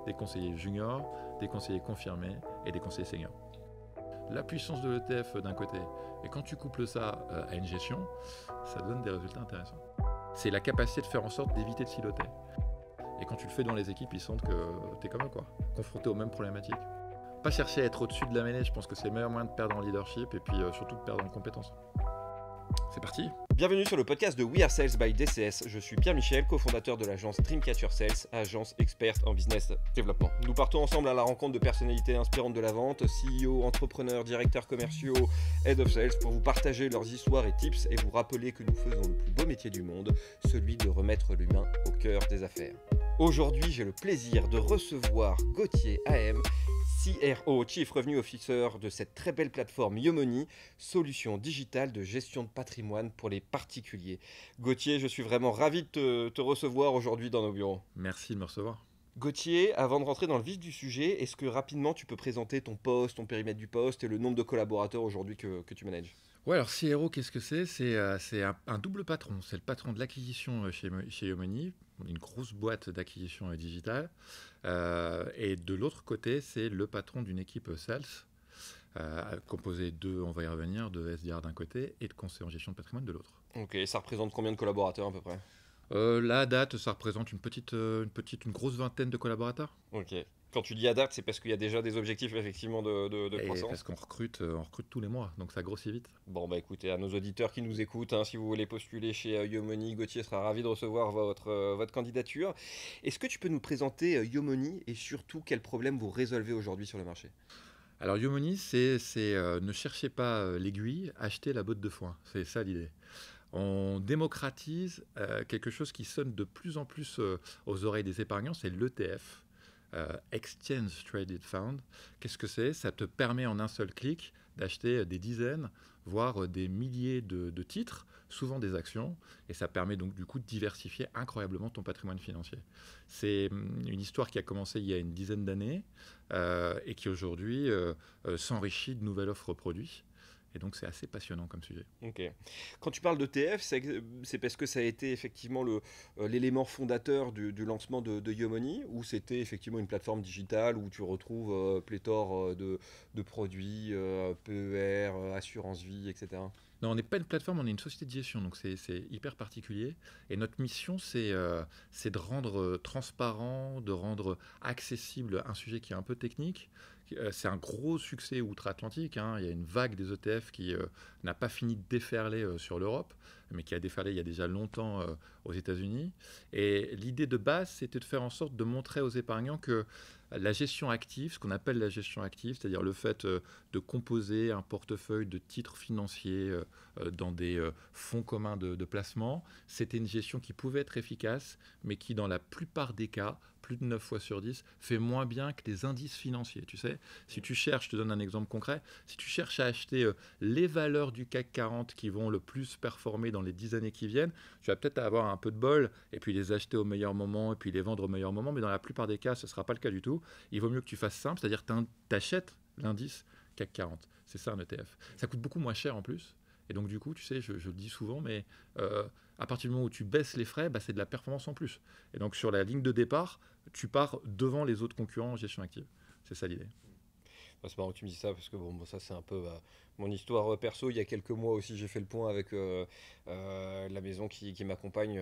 des conseillers juniors, des conseillers confirmés et des conseillers seniors. La puissance de l'ETF d'un côté, et quand tu couples ça à une gestion, ça donne des résultats intéressants. C'est la capacité de faire en sorte d'éviter de siloter. Et quand tu le fais dans les équipes, ils sentent que tu es comme eux, quoi, confronté aux mêmes problématiques. Pas chercher à être au-dessus de la mêlée, je pense que c'est le meilleur moyen de perdre en leadership et puis surtout de perdre en compétences. C'est parti. Bienvenue sur le podcast de We Are Sales by DCS. Je suis Pierre-Michel, cofondateur de l'agence Dreamcatcher Sales, agence experte en business développement. Nous partons ensemble à la rencontre de personnalités inspirantes de la vente, CEO, entrepreneurs, directeurs commerciaux, head of sales, pour vous partager leurs histoires et tips et vous rappeler que nous faisons le plus beau métier du monde, celui de remettre l'humain au cœur des affaires. Aujourd'hui, j'ai le plaisir de recevoir Gauthier AM, CRO, Chief Revenue Officer de cette très belle plateforme Yomoney, solution digitale de gestion de patrimoine pour les particuliers. Gauthier, je suis vraiment ravi de te recevoir aujourd'hui dans nos bureaux. Merci de me recevoir. Gauthier, avant de rentrer dans le vif du sujet, est-ce que rapidement tu peux présenter ton poste, ton périmètre du poste et le nombre de collaborateurs aujourd'hui que tu manages ? Ouais, alors CRO, qu'est-ce que c'est ? C'est un double patron. C'est le patron de l'acquisition chez Yomoney, une grosse boîte d'acquisition digitale. Et de l'autre côté, c'est le patron d'une équipe sales, composée on va y revenir, de SDR d'un côté et de conseillers en gestion de patrimoine de l'autre. Ok, ça représente combien de collaborateurs à peu près ? La date, ça représente une grosse vingtaine de collaborateurs. Ok. Quand tu dis à date, c'est parce qu'il y a déjà des objectifs effectivement de croissance. Parce qu'on recrute tous les mois, donc ça grossit vite. Bon bah écoutez, à nos auditeurs qui nous écoutent, si vous voulez postuler chez Yomoney, Gauthier sera ravi de recevoir votre candidature. Est-ce que tu peux nous présenter Yomoney et surtout quels problèmes vous résolvez aujourd'hui sur le marché ? Alors Yomoney, c'est ne cherchez pas l'aiguille, achetez la botte de foin. C'est ça l'idée. On démocratise quelque chose qui sonne de plus en plus aux oreilles des épargnants, c'est l'ETF. Exchange Traded Fund. Qu'est-ce que c'est ? Ça te permet en un seul clic d'acheter des dizaines, voire des milliers de titres, souvent des actions, et ça permet donc du coup de diversifier incroyablement ton patrimoine financier. C'est une histoire qui a commencé il y a une dizaine d'années et qui aujourd'hui s'enrichit de nouvelles offres produits. Et donc, c'est assez passionnant comme sujet. Ok. Quand tu parles d'ETF, c'est parce que ça a été effectivement l'élément fondateur du lancement de Yomoney, ou c'était effectivement une plateforme digitale où tu retrouves pléthore de produits, PER, assurance vie, etc. Non, on n'est pas une plateforme, on est une société de gestion, donc c'est hyper particulier. Et notre mission, c'est de rendre transparent, de rendre accessible un sujet qui est un peu technique. C'est un gros succès outre-Atlantique. Il y a une vague des ETF qui n'a pas fini de déferler sur l'Europe, mais qui a déferlé il y a déjà longtemps aux États-Unis. Et l'idée de base, c'était de faire en sorte de montrer aux épargnants que la gestion active, ce qu'on appelle la gestion active, c'est-à-dire le fait de composer un portefeuille de titres financiers dans des fonds communs de placement, c'était une gestion qui pouvait être efficace, mais qui, dans la plupart des cas, plus de 9 fois sur 10, fait moins bien que les indices financiers. Tu sais, si tu cherches, je te donne un exemple concret, si tu cherches à acheter les valeurs du CAC 40 qui vont le plus performer dans les 10 années qui viennent, tu vas peut-être avoir un peu de bol et puis les acheter au meilleur moment et puis les vendre au meilleur moment, mais dans la plupart des cas, ce ne sera pas le cas du tout. Il vaut mieux que tu fasses simple, c'est-à-dire que tu achètes l'indice CAC 40. C'est ça un ETF. Ça coûte beaucoup moins cher en plus. Et donc, du coup, tu sais, je le dis souvent, mais à partir du moment où tu baisses les frais, c'est de la performance en plus. Et donc, sur la ligne de départ, tu pars devant les autres concurrents en gestion active. C'est ça l'idée. C'est marrant que tu me dis ça parce que ça c'est un peu mon histoire perso. Il y a quelques mois aussi, j'ai fait le point avec la maison qui m'accompagne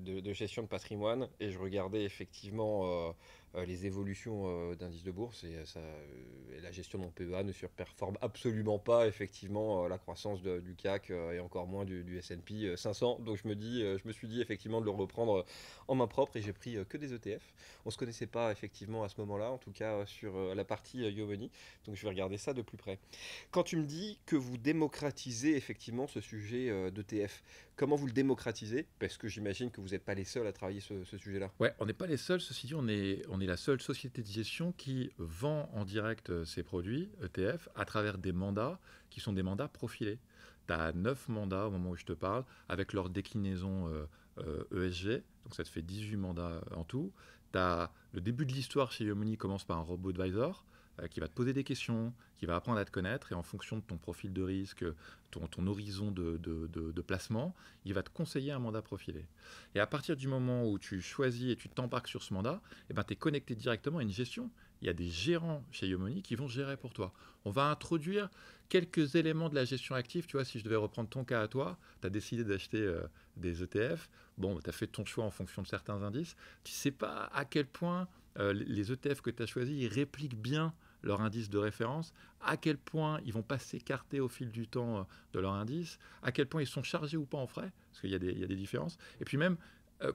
de gestion de patrimoine et je regardais effectivement les évolutions d'indices de bourse et la gestion de mon PEA ne surperforme absolument pas effectivement la croissance du CAC et encore moins du S&P 500. Donc je me suis dit effectivement de le reprendre en main propre et j'ai pris que des ETF. On se connaissait pas effectivement à ce moment-là, en tout cas sur la partie Yomoney. Donc je vais regarder ça de plus près. Quand tu me dis que vous démocratisez effectivement ce sujet d'ETF, comment vous le démocratisez ? Parce que j'imagine que vous n'êtes pas les seuls à travailler ce sujet-là. Ouais, on n'est pas les seuls. Ceci dit, on est la seule société de gestion qui vend en direct ses produits ETF à travers des mandats qui sont des mandats profilés. Tu as 9 mandats au moment où je te parle avec leur déclinaison ESG. Donc ça te fait 18 mandats en tout. Le début de l'histoire chez Yomoney commence par un robot advisor. qui va te poser des questions, qui va apprendre à te connaître, et en fonction de ton profil de risque, ton horizon de placement, il va te conseiller un mandat profilé. Et à partir du moment où tu choisis et tu t'embarques sur ce mandat, eh ben, tu es connecté directement à une gestion. Il y a des gérants chez Yomoni qui vont gérer pour toi. On va introduire quelques éléments de la gestion active. Tu vois, si je devais reprendre ton cas à toi, tu as décidé d'acheter des ETF. Bon, tu as fait ton choix en fonction de certains indices. Tu ne sais pas à quel point les ETF que tu as choisis, ils répliquent bien leur indice de référence, à quel point ils ne vont pas s'écarter au fil du temps de leur indice, à quel point ils sont chargés ou pas en frais, parce qu'il y a des différences. Et puis même,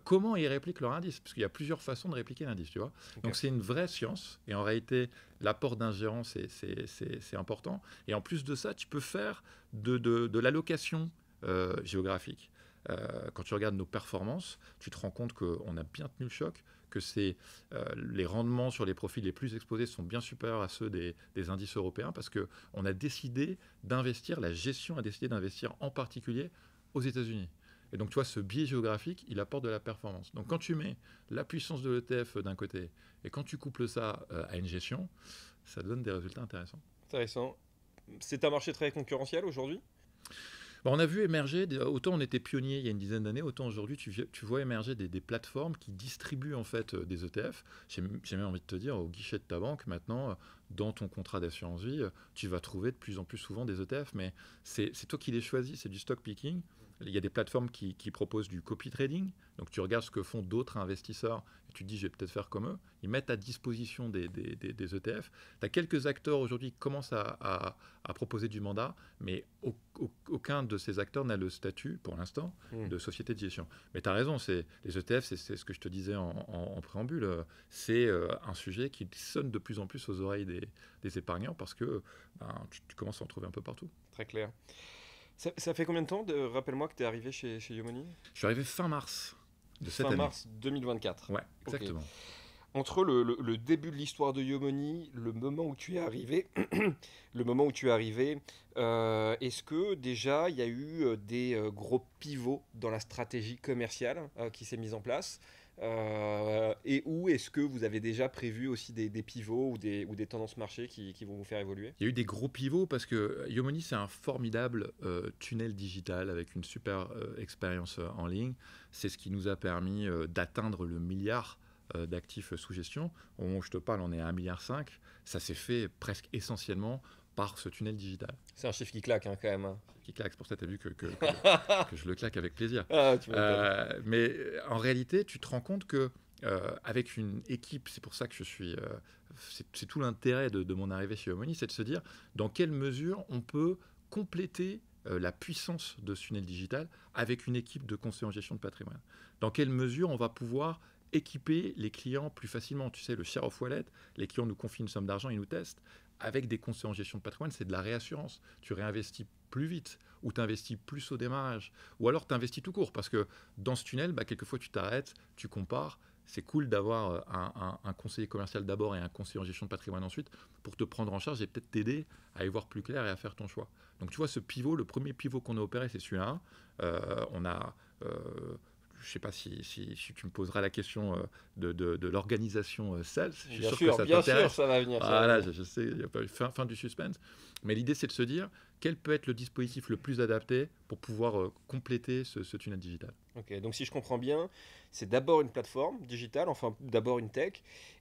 comment ils répliquent leur indice, parce qu'il y a plusieurs façons de répliquer l'indice, tu vois. Okay. Donc c'est une vraie science, et en réalité, l'apport d'un gérant, c'est important. Et en plus de ça, tu peux faire de l'allocation géographique. Quand tu regardes nos performances, tu te rends compte qu'on a bien tenu le choc, que les rendements sur les profils les plus exposés sont bien supérieurs à ceux des indices européens, parce qu'on a décidé d'investir, la gestion a décidé d'investir en particulier aux États-Unis. Et donc, tu vois, ce biais géographique, il apporte de la performance. Donc, quand tu mets la puissance de l'ETF d'un côté, et quand tu couples ça à une gestion, ça donne des résultats intéressants. Intéressant. C'est un marché très concurrentiel aujourd'hui ? Bon, on a vu émerger, autant on était pionnier il y a une dizaine d'années, autant aujourd'hui tu vois émerger des plateformes qui distribuent en fait des ETF. J'ai même envie de te dire, au guichet de ta banque maintenant, dans ton contrat d'assurance vie, tu vas trouver de plus en plus souvent des ETF, mais c'est toi qui les choisis, c'est du stock picking. Il y a des plateformes qui proposent du copy trading, donc tu regardes ce que font d'autres investisseurs et tu te dis je vais peut-être faire comme eux. Ils mettent à disposition des ETF. Tu as quelques acteurs aujourd'hui qui commencent à proposer du mandat, mais aucun de ces acteurs n'a le statut, pour l'instant, de société de gestion. Mais tu as raison, les ETF, c'est ce que je te disais en préambule, c'est un sujet qui sonne de plus en plus aux oreilles des épargnants parce que tu commences à en trouver un peu partout. Très clair. Ça fait combien de temps, rappelle-moi, que tu es arrivé chez Yomoni ? Je suis arrivé fin mars de cette année. Fin mars 2024. Ouais, exactement. Okay. Entre le début de l'histoire de Yomoni, le moment où tu es arrivé, est-ce que déjà il y a eu des gros pivots dans la stratégie commerciale qui s'est mise en place ? Et où est-ce que vous avez déjà prévu aussi des pivots ou des tendances marché qui vont vous faire évoluer ? Il y a eu des gros pivots parce que Yomoni, c'est un formidable tunnel digital avec une super expérience en ligne. C'est ce qui nous a permis d'atteindre le milliard d'actifs sous gestion. Au moment où je te parle, on est à 1,5 milliard. Ça s'est fait presque essentiellement par ce tunnel digital. C'est un chiffre qui claque quand même. Hein. Qui claque, c'est pour ça que tu as vu que je le claque avec plaisir. Mais en réalité, tu te rends compte que avec une équipe, c'est pour ça que je suis... c'est tout l'intérêt de mon arrivée chez Yomoni, c'est de se dire dans quelle mesure on peut compléter la puissance de ce tunnel digital avec une équipe de conseillers en gestion de patrimoine. Dans quelle mesure on va pouvoir équiper les clients plus facilement. Tu sais, le share of wallet, les clients nous confient une somme d'argent, ils nous testent. Avec des conseils en gestion de patrimoine, c'est de la réassurance. Tu réinvestis plus vite, ou tu investis plus au démarrage, ou alors tu investis tout court, parce que dans ce tunnel, quelquefois tu t'arrêtes, tu compares. C'est cool d'avoir un conseiller commercial d'abord et un conseiller en gestion de patrimoine ensuite pour te prendre en charge et peut-être t'aider à y voir plus clair et à faire ton choix. Donc tu vois, ce pivot, le premier pivot qu'on a opéré, c'est celui-là. On a... je ne sais pas si tu me poseras la question de l'organisation sales. Je suis sûr que ça t'intéresse. Bien sûr, ça va venir. Voilà, je sais, il n'y a pas eu fin du suspense. Mais l'idée, c'est de se dire quel peut être le dispositif le plus adapté pour pouvoir compléter ce tunnel digital. Ok, donc si je comprends bien, c'est d'abord une plateforme digitale, enfin d'abord une tech,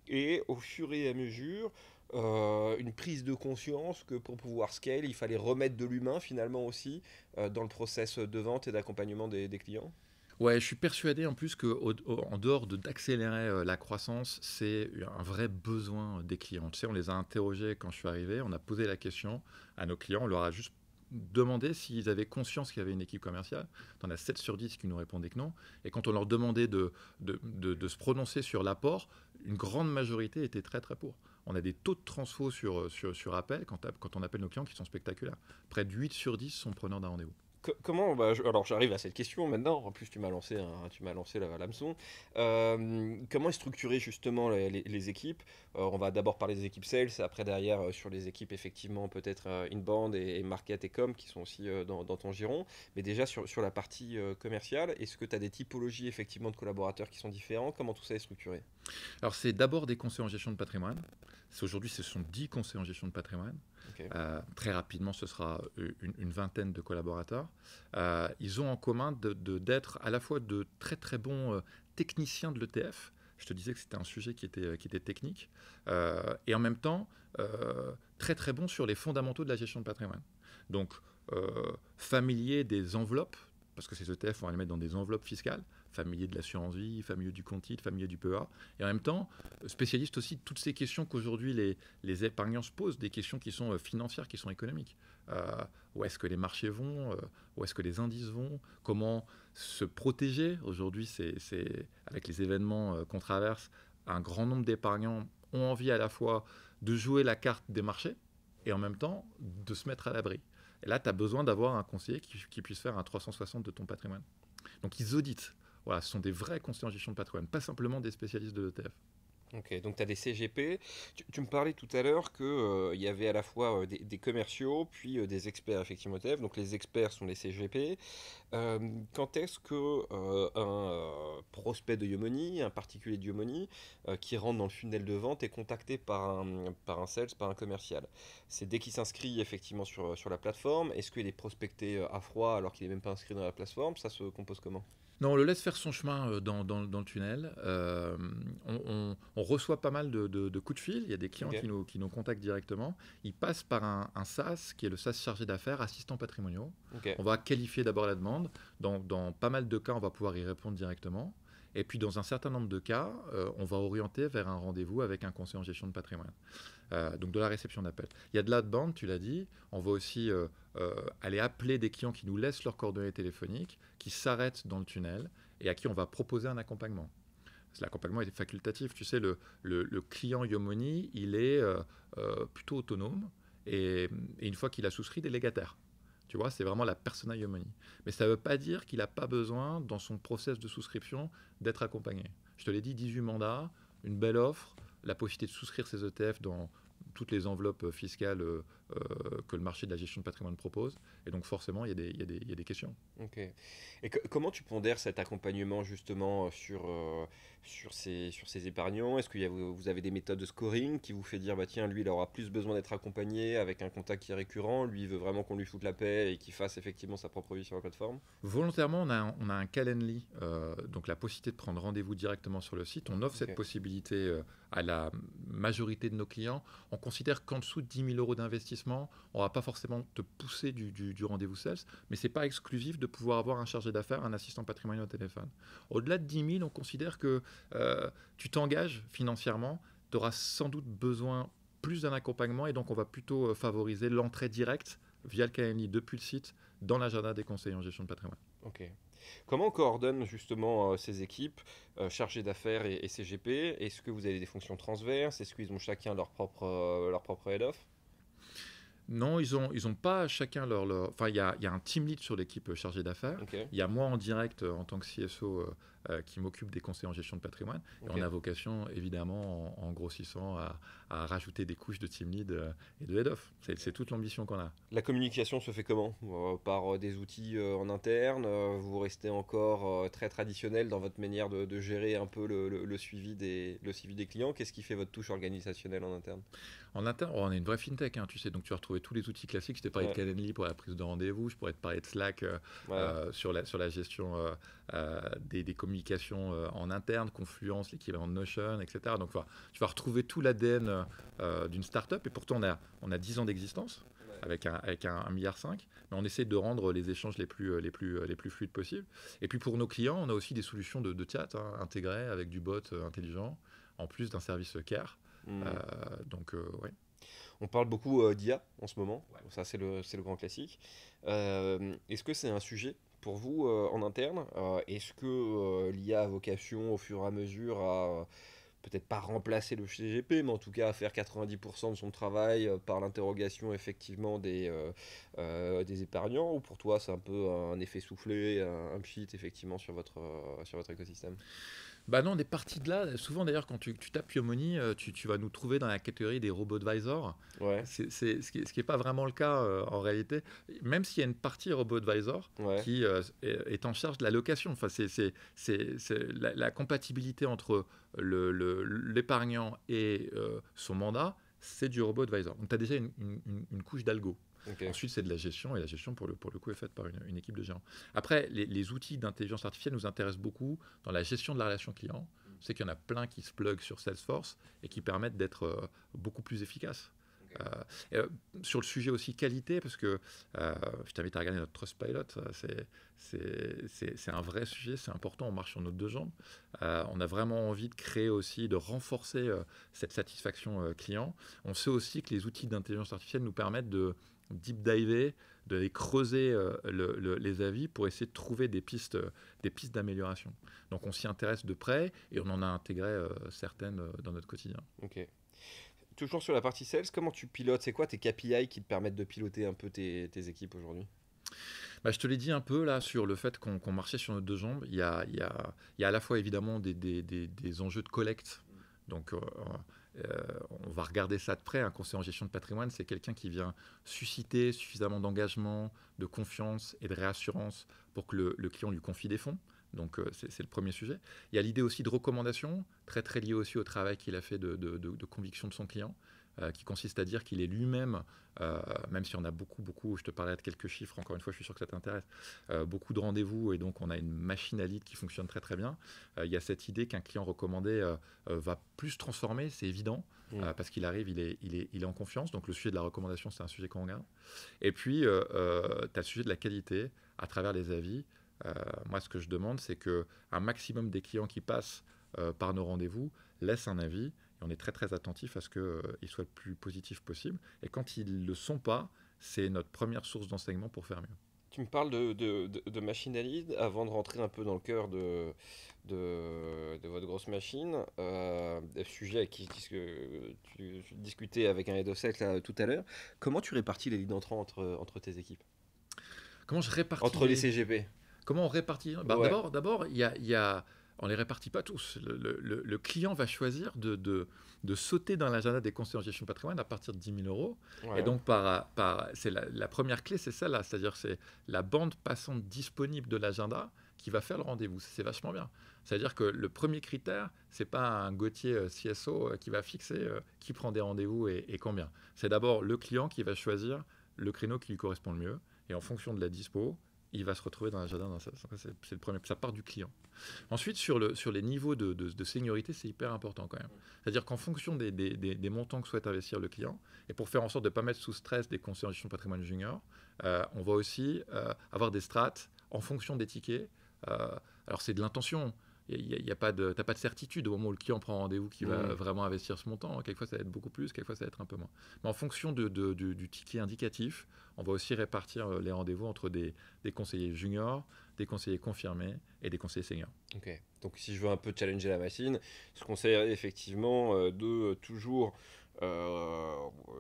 et au fur et à mesure, une prise de conscience que pour pouvoir scale, il fallait remettre de l'humain finalement aussi dans le process de vente et d'accompagnement des clients. Ouais, je suis persuadé en plus qu'en dehors d'accélérer la croissance, c'est un vrai besoin des clients. Tu sais, on les a interrogés quand je suis arrivé, on a posé la question à nos clients, on leur a juste demandé s'ils avaient conscience qu'il y avait une équipe commerciale. On a 7 sur 10 qui nous répondaient que non. Et quand on leur demandait de se prononcer sur l'apport, une grande majorité était très très pour. On a des taux de transfo sur appel quand on appelle nos clients qui sont spectaculaires. Près de 8 sur 10 sont preneurs d'un rendez-vous. Comment, alors j'arrive à cette question maintenant, en plus tu m'as lancé l'hameçon. Comment est structuré justement les équipes ? On va d'abord parler des équipes sales, après derrière sur les équipes effectivement peut-être inbound et market et com qui sont aussi dans ton giron. Mais déjà sur la partie commerciale, est-ce que tu as des typologies effectivement de collaborateurs qui sont différents ? Comment tout ça est structuré ? Alors, c'est d'abord des conseillers en gestion de patrimoine. Aujourd'hui, ce sont 10 conseillers en gestion de patrimoine. Ok. Très rapidement, ce sera une vingtaine de collaborateurs. Ils ont en commun d'être à la fois de très très bons techniciens de l'ETF. Je te disais que c'était un sujet qui était technique. Et en même temps, très très bons sur les fondamentaux de la gestion de patrimoine. Donc, familier des enveloppes, parce que ces ETF, on va les mettre dans des enveloppes fiscales, familier de l'assurance vie, familier du compte titre, familier du PEA, et en même temps, spécialiste aussi de toutes ces questions qu'aujourd'hui les épargnants se posent, des questions qui sont financières, qui sont économiques. Où est-ce que les marchés vont, où est-ce que les indices vont, comment se protéger. Aujourd'hui, avec les événements qu'on traverse, un grand nombre d'épargnants ont envie à la fois de jouer la carte des marchés et en même temps de se mettre à l'abri. Et là, tu as besoin d'avoir un conseiller qui puisse faire un 360 de ton patrimoine. Donc, ils auditent. Voilà, ce sont des vrais conseillers en gestion de patrimoine, pas simplement des spécialistes de l'ETF. Ok, donc tu as des CGP. Tu me parlais tout à l'heure qu'il y avait à la fois des commerciaux, puis des experts effectivement ETF. Donc les experts sont les CGP. Quand est-ce que un prospect de Yomoni, un particulier de Yomoni, qui rentre dans le funnel de vente est contacté par un sales, par un commercial? C'est dès qu'il s'inscrit effectivement sur la plateforme. Est-ce qu'il est prospecté à froid alors qu'il n'est même pas inscrit dans la plateforme? Ça se compose comment? Non, on le laisse faire son chemin dans le tunnel. On reçoit pas mal de coups de fil. Il y a des clients Ok, qui nous contactent directement. Ils passent par un SaaS qui est le SaaS chargé d'affaires, assistant patrimoniaux. ok, On va qualifier d'abord la demande. Dans pas mal de cas, on va pouvoir y répondre directement. Et puis, dans un certain nombre de cas, on va orienter vers un rendez-vous avec un conseiller en gestion de patrimoine. Donc, de la réception d'appel. Il y a de l'outbound, tu l'as dit. On va aussi aller appeler des clients qui nous laissent leurs coordonnées téléphoniques, qui s'arrêtent dans le tunnel et à qui on va proposer un accompagnement. L'accompagnement est facultatif. Tu sais, le client Yomoni, il est plutôt autonome et une fois qu'il a souscrit, délégataire. Tu vois, c'est vraiment la persona Yomoni. Mais ça ne veut pas dire qu'il n'a pas besoin, dans son process de souscription, d'être accompagné. Je te l'ai dit, 18 mandats, une belle offre, la possibilité de souscrire ses ETF dans toutes les enveloppes fiscales que le marché de la gestion de patrimoine propose. Et donc forcément, il y a des questions. ok. Et comment tu pondères cet accompagnement justement sur ces épargnants? Est-ce que vous avez des méthodes de scoring qui vous fait dire, bah tiens, lui, il aura plus besoin d'être accompagné avec un contact qui est récurrent, lui, il veut vraiment qu'on lui foute la paix et qu'il fasse effectivement sa propre vie sur la plateforme? Volontairement, on a un Calendly, donc la possibilité de prendre rendez-vous directement sur le site. On offre cette Ok, possibilité à la majorité de nos clients. On considère qu'en dessous de 10 000 euros d'investissement, on ne va pas forcément te pousser du rendez-vous sales, mais ce n'est pas exclusif de pouvoir avoir un chargé d'affaires, un assistant patrimonial au téléphone. Au-delà de 10 000, on considère que tu t'engages financièrement, tu auras sans doute besoin plus d'un accompagnement et donc on va plutôt favoriser l'entrée directe via le Calendly depuis le site dans l'agenda des conseillers en gestion de patrimoine. ok. Comment on coordonne justement ces équipes chargées d'affaires et CGP? Est-ce que vous avez des fonctions transverses? Est-ce qu'ils ont chacun leur propre head-off? Non, ils ont pas chacun Enfin, il y a un team lead sur l'équipe chargée d'affaires. Ok, Il y a moi en direct en tant que CSO qui m'occupe des conseils en gestion de patrimoine. Et on ok. a vocation, évidemment, en grossissant, à rajouter des couches de team lead et de head-off. C'est toute l'ambition qu'on a. La communication se fait comment? Par des outils en interne? Vous restez encore très traditionnel dans votre manière de gérer un peu le suivi des clients? Qu'est-ce qui fait votre touche organisationnelle en interne? En interne, on est une vraie fintech, hein, tu sais, donc tu vas retrouver tous les outils classiques. Je t'ai parlé de Ouais, Calendly pour la prise de rendez-vous, je pourrais te parler de Slack ouais, sur la gestion des communications en interne, Confluence, l'équivalent de Notion, etc. Donc voilà, tu vas retrouver tout l'ADN d'une startup et pourtant on a 10 ans d'existence ouais. avec un 1,5 milliard, mais on essaie de rendre les échanges les plus fluides possibles. Et puis pour nos clients, on a aussi des solutions de chat intégrées avec du bot intelligent, en plus d'un service care. Euh, Hmm. donc, ouais. On parle beaucoup d'IA en ce moment. Ouais. Ça, c'est le grand classique. Est-ce que c'est un sujet pour vous en interne? Est-ce que l'IA a vocation au fur et à mesure à peut-être pas remplacer le CGP, mais en tout cas à faire 90% de son travail par l'interrogation effectivement des épargnants? Ou pour toi, c'est un peu un effet soufflé, un cheat effectivement sur votre écosystème? Bah non, on est parti de là. Souvent d'ailleurs, quand tu tapes Yomoni, tu vas nous trouver dans la catégorie des robots advisors. Ouais, Ce qui est pas vraiment le cas en réalité, même s'il y a une partie robot advisor ouais, qui est en charge de la location. Enfin, c'est la compatibilité entre l'épargnant et son mandat, c'est du robot advisor. Donc tu as déjà une couche d'algo. ok. Ensuite, c'est de la gestion, et la gestion, pour le coup, est faite par une équipe de géants. Après, les outils d'intelligence artificielle nous intéressent beaucoup dans la gestion de la relation client. On sait qu'il y en a plein qui se pluguent sur Salesforce et qui permettent d'être beaucoup plus efficaces. Ok. Euh, et, sur le sujet aussi qualité, parce que je t'invite à regarder notre Trustpilot, c'est un vrai sujet, c'est important, on marche sur nos deux jambes. On a vraiment envie de créer aussi, de renforcer cette satisfaction client. On sait aussi que les outils d'intelligence artificielle nous permettent de deep diver, de creuser les avis pour essayer de trouver des pistes d'amélioration. Donc on s'y intéresse de près et on en a intégré certaines dans notre quotidien. Ok. Toujours sur la partie sales, comment tu pilotes? C'est quoi tes KPI qui te permettent de piloter un peu tes équipes aujourd'hui? Bah, je te l'ai dit un peu là sur le fait qu'on marchait sur nos deux jambes. Il y a à la fois évidemment des enjeux de collecte. Donc on va regarder ça de près. Un conseiller en gestion de patrimoine, c'est quelqu'un qui vient susciter suffisamment d'engagement, de confiance et de réassurance pour que le client lui confie des fonds. Donc c'est le premier sujet. Il y a l'idée aussi de recommandation, très très liée aussi au travail qu'il a fait de conviction de son client, qui consiste à dire qu'il est lui-même, même si on a beaucoup, je te parlais de quelques chiffres, encore une fois, je suis sûr que ça t'intéresse, beaucoup de rendez-vous, et donc on a une machine à lead qui fonctionne très très bien. Il y a cette idée qu'un client recommandé va plus se transformer, c'est évident, Mm. parce qu'il arrive, il est en confiance, donc le sujet de la recommandation, c'est un sujet qu'on regarde. Et puis, tu as le sujet de la qualité à travers les avis. Moi, ce que je demande, c'est qu'un maximum des clients qui passent par nos rendez-vous laissent un avis. Et on est très très attentif à ce qu'ils soient le plus positif possible. Et quand ils ne le sont pas, c'est notre première source d'enseignement pour faire mieux. Tu me parles de machine à lead. Avant de rentrer un peu dans le cœur de votre grosse machine, sujet avec qui tu discutais avec un head of sales là, tout à l'heure, comment tu répartis les leads entrants entre tes équipes? Comment je répartis Entre les CGP? Comment on répartit bah, Ouais, D'abord, on ne les répartit pas tous. Le client va choisir de sauter dans l'agenda des conseillers en gestion de patrimoine à partir de 10 000 euros. Et ouais. donc, c'est la première clé, c'est ça là. C'est-à-dire c'est la bande passante disponible de l'agenda qui va faire le rendez-vous. C'est vachement bien. C'est-à-dire que le premier critère, c'est pas un Gauthier CSO qui va fixer qui prend des rendez-vous et combien. C'est d'abord le client qui va choisir le créneau qui lui correspond le mieux. Et en fonction de la dispo, il va se retrouver dans l'agenda. C'est le premier. Ça part du client. Ensuite, sur les niveaux de seniorité, c'est hyper important quand même. C'est-à-dire qu'en fonction des montants que souhaite investir le client, et pour faire en sorte de ne pas mettre sous stress des conseillers en gestion de patrimoine junior, on va aussi avoir des strates en fonction des tickets. Euh, alors c'est de l'intention. Il y a pas t'as pas de certitude au moment où le client prend rendez-vous qui va Mm. vraiment investir ce montant. Quelquefois, ça va être beaucoup plus, quelquefois, ça va être un peu moins. Mais en fonction du ticket indicatif, on va aussi répartir les rendez-vous entre des conseillers juniors, des conseillers confirmés et des conseillers seniors. Ok. Donc si je veux un peu challenger la machine, je conseillerais effectivement de toujours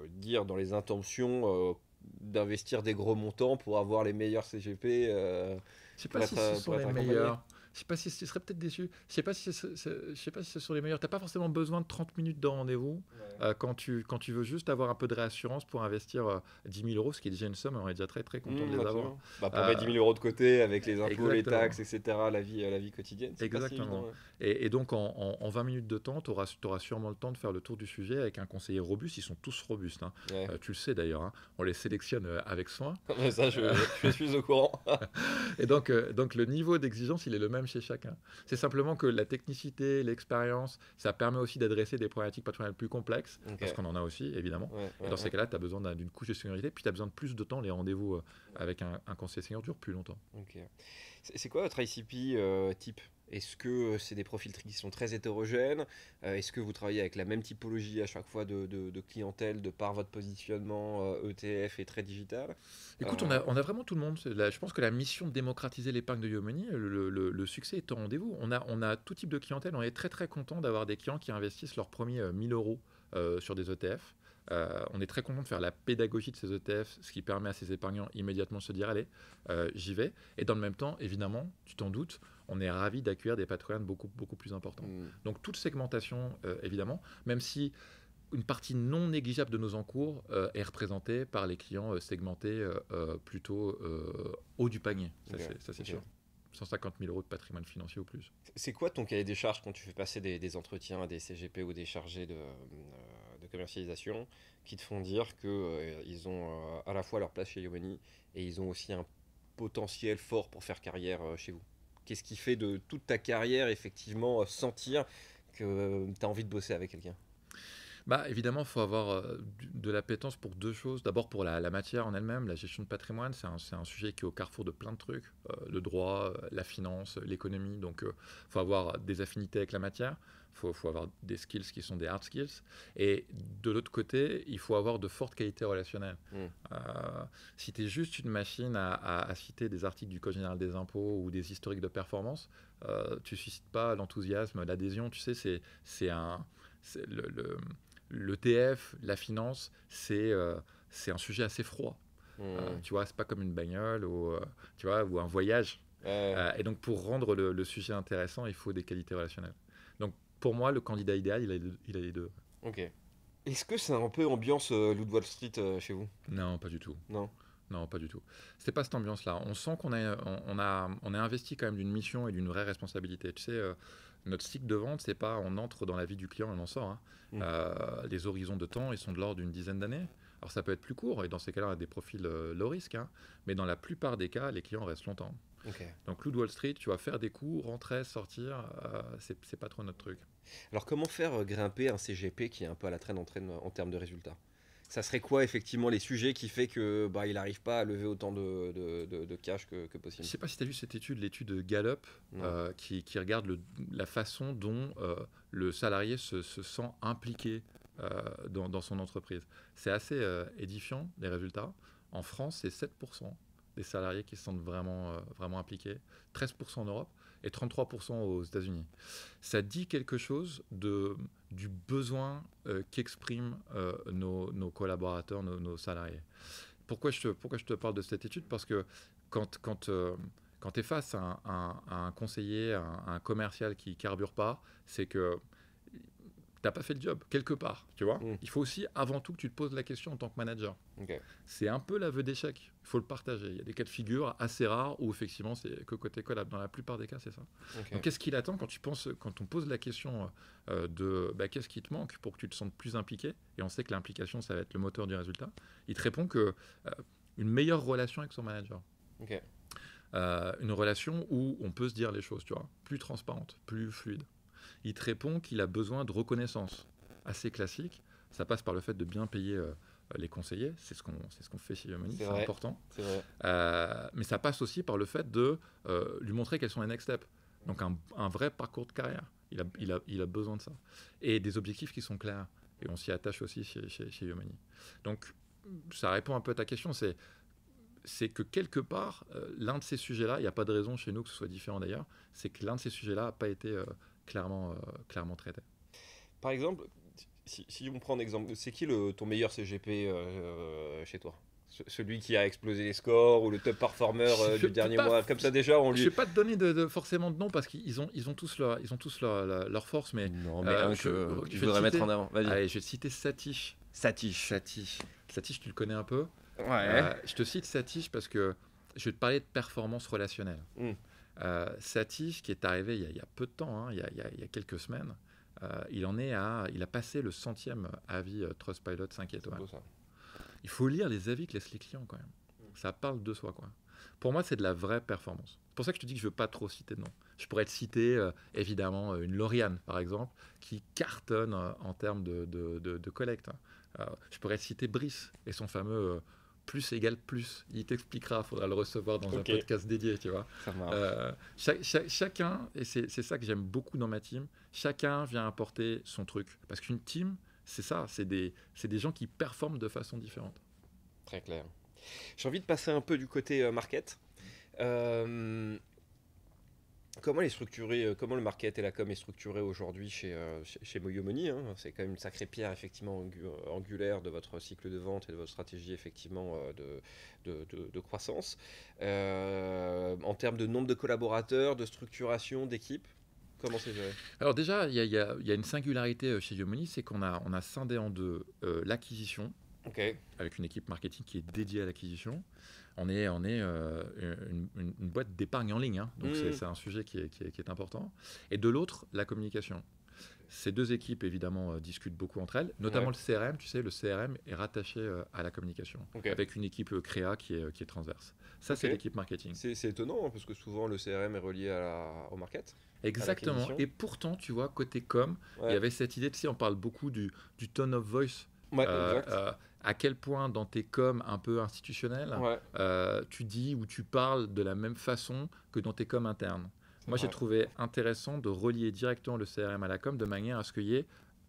dire dans les intentions d'investir des gros montants pour avoir les meilleurs CGP Je sais pas si ce sont pour les être accompagné. meilleurs. Je sais pas si tu serais peut-être déçu. Je sais pas si je sais pas si ce sont les meilleurs. T'as pas forcément besoin de 30 minutes de rendez-vous Ouais. quand tu veux juste avoir un peu de réassurance pour investir 10 000 euros, ce qui est déjà une somme. On est déjà très très content de les avoir. Absolument. Bah, pour mettre 10 Euh, 000 euros de côté avec les impôts, les exactement. taxes, etc., la vie quotidienne, c'est pas si évident. Exactement. Et donc, en 20 minutes de temps, tu auras sûrement le temps de faire le tour du sujet avec un conseiller robuste. Ils sont tous robustes, hein. Ouais. Tu le sais d'ailleurs, hein. On les sélectionne avec soin. Ouais. Ça, je suis au courant. Et donc, le niveau d'exigence, il est le même chez chacun. C'est simplement que la technicité, l'expérience, ça permet aussi d'adresser des problématiques patrimoniales plus complexes, Ok. parce qu'on en a aussi, évidemment. Ouais, Et ouais, dans ces ouais. cas-là, tu as besoin d'une couche de sécurité, puis tu as besoin de plus de temps. Les rendez-vous avec un conseiller senior durent plus longtemps. Ok. C'est quoi votre ICP type? Est-ce que c'est des profils qui sont très hétérogènes? Est-ce que vous travaillez avec la même typologie à chaque fois de clientèle de par votre positionnement ETF et très digital? Écoute, on a vraiment tout le monde. Je pense que la mission de démocratiser l'épargne de Yomoni, le succès est au rendez-vous. On a tout type de clientèle. On est très très content d'avoir des clients qui investissent leurs premiers 1000 euros sur des ETF. On est très content de faire la pédagogie de ces ETF, ce qui permet à ces épargnants immédiatement de se dire allez, j'y vais. Et dans le même temps, évidemment, tu t'en doutes, on est ravi d'accueillir des patrimoines beaucoup, beaucoup plus importants. Donc toute segmentation, évidemment, même si une partie non négligeable de nos encours est représentée par les clients segmentés plutôt haut du panier, ça c'est sûr. 150 000 euros de patrimoine financier ou plus. C'est quoi ton cahier des charges quand tu fais passer des entretiens à des CGP ou des chargés de commercialisation qui te font dire qu'ils ont à la fois leur place chez Yomoni et ils ont aussi un potentiel fort pour faire carrière chez vous? Qu'est-ce qui fait de toute ta carrière effectivement sentir que tu as envie de bosser avec quelqu'un? Bah, évidemment, il faut avoir de l'appétence pour deux choses. D'abord, pour la matière en elle-même, la gestion de patrimoine, c'est un sujet qui est au carrefour de plein de trucs. Le droit, la finance, l'économie. Donc, il faut avoir des affinités avec la matière. Il faut avoir des skills qui sont des hard skills. Et de l'autre côté, il faut avoir de fortes qualités relationnelles. Si tu es juste une machine à citer des articles du Code général des impôts ou des historiques de performance, tu ne suscites pas l'enthousiasme, l'adhésion. Tu sais, c'est un... L'ETF, la finance, c'est un sujet assez froid. Tu vois, c'est pas comme une bagnole tu vois, ou un voyage. Et donc, pour rendre le sujet intéressant, il faut des qualités relationnelles. Donc, pour moi, le candidat idéal, il a les deux. Ok. Est-ce que c'est un peu ambiance Loup de Wall Street chez vous? Non, pas du tout. Non. Non, pas du tout. C'est pas cette ambiance-là. On sent qu'on on est investi quand même d'une mission et d'une vraie responsabilité. Tu sais, notre cycle de vente, c'est pas on entre dans la vie du client et on en sort. Hein. Les horizons de temps, ils sont de l'ordre d'une dizaine d'années. Alors ça peut être plus court, et dans ces cas-là, on a des profils low risk. Hein. Mais dans la plupart des cas, les clients restent longtemps. Okay. Donc, Loup de Wall Street, tu vas faire des coups, rentrer, sortir, c'est pas trop notre truc. Alors, comment faire grimper un CGP qui est un peu à la traîne en termes de résultats? Ça serait quoi effectivement les sujets qui fait que il n'arrive pas à lever autant de cash que possible? Je ne sais pas si tu as vu cette étude, l'étude Gallup, qui regarde la façon dont le salarié se sent impliqué dans son entreprise. C'est assez édifiant, les résultats. En France, c'est 7% des salariés qui se sentent vraiment impliqués, 13% en Europe et 33% aux États-Unis. Ça dit quelque chose du besoin qu'expriment nos collaborateurs, nos salariés. Pourquoi je te parle de cette étude? Parce que quand tu es face à un conseiller, à un commercial qui ne carbure pas, c'est que tu n'as pas fait le job, quelque part, tu vois. Il faut aussi, avant tout, que tu te poses la question en tant que manager. Okay. C'est un peu l'aveu d'échec, il faut le partager. Il y a des cas de figure assez rares où, effectivement, c'est que côté collab. Dans la plupart des cas, c'est ça. Okay. Donc, qu'est-ce qu'il attend quand on pose la question de qu'est-ce qui te manque pour que tu te sentes plus impliqué? Et on sait que l'implication, ça va être le moteur du résultat. Il te répond que une meilleure relation avec son manager. Okay. Une relation où on peut se dire les choses, tu vois, plus transparente, plus fluide. Il te répond qu'il a besoin de reconnaissance. Assez classique. Ça passe par le fait de bien payer les conseillers. C'est ce qu'on fait chez Yomoni, c'est important. C'est vrai. Mais ça passe aussi par le fait de lui montrer quels sont les next steps. Donc un vrai parcours de carrière. Il a besoin de ça. Et des objectifs qui sont clairs. Et on s'y attache aussi chez Yomoni. Donc ça répond un peu à ta question. C'est que quelque part, l'un de ces sujets-là, il n'y a pas de raison chez nous que ce soit différent d'ailleurs, c'est que l'un de ces sujets-là n'a pas été clairement traité. Par exemple, si on prend un exemple, c'est qui ton meilleur CGP chez toi? Celui qui a explosé les scores ou le top performer du dernier mois? Comme ça déjà, on lui... Je ne vais pas te donner forcément de nom parce qu'ils ont tous leur force, mais... Non, mais tu voudrais mettre en avant. Vas-y. Allez, je vais te citer Satish. Satish, tu le connais un peu? Ouais. Je te cite Satish parce que je vais te parler de performance relationnelle. Satish, qui est arrivé il y a peu de temps, hein, il y a quelques semaines, il a passé le 100e avis Trustpilot 5 étoiles. Beau, ça. Il faut lire les avis que laissent les clients quand même. Ça parle de soi, quoi. Pour moi, c'est de la vraie performance. C'est pour ça que je te dis que je ne veux pas trop citer de nom. Je pourrais te citer, évidemment, une Lauriane, par exemple, qui cartonne en termes de collecte. Je pourrais te citer Brice et son fameux plus égale plus. Il t'expliquera, il faudra le recevoir dans un podcast dédié, tu vois. Ça marche. Chacun, et c'est ça que j'aime beaucoup dans ma team, chacun vient apporter son truc. Parce qu'une team, c'est ça, c'est des gens qui performent de façon différente. Très clair. J'ai envie de passer un peu du côté market. Comment elle est structurée, comment le market et la com est structuré aujourd'hui chez Moyomony, hein. C'est quand même une sacrée pierre effectivement angulaire de votre cycle de vente et de votre stratégie effectivement de croissance. En termes de nombre de collaborateurs, de structuration, d'équipe, comment c'est géré? Alors déjà, il y a une singularité chez Yomoni, c'est qu'on a scindé en deux l'acquisition, Ok, avec une équipe marketing qui est dédiée à l'acquisition. On est une boîte d'épargne en ligne, hein, donc c'est un sujet qui est important. Et de l'autre, la communication. Ces deux équipes, évidemment, discutent beaucoup entre elles, notamment ouais, le CRM. Tu sais, le CRM est rattaché à la communication, ok, avec une équipe créa qui est transverse. Ça, c'est ok. l'équipe marketing. C'est étonnant hein, parce que souvent le CRM est relié au market, à Exactement. l'acquisition. Et pourtant, tu vois, côté com, il y Ouais, avait cette idée, tu sais, on parle beaucoup du tone of voice. ouais, Euh, exact. euh, à quel point dans tes coms un peu institutionnels, Ouais, tu dis ou tu parles de la même façon que dans tes coms internes. c'est Moi, j'ai vrai. trouvé intéressant de relier directement le CRM à la com de manière à ce qu'il y ait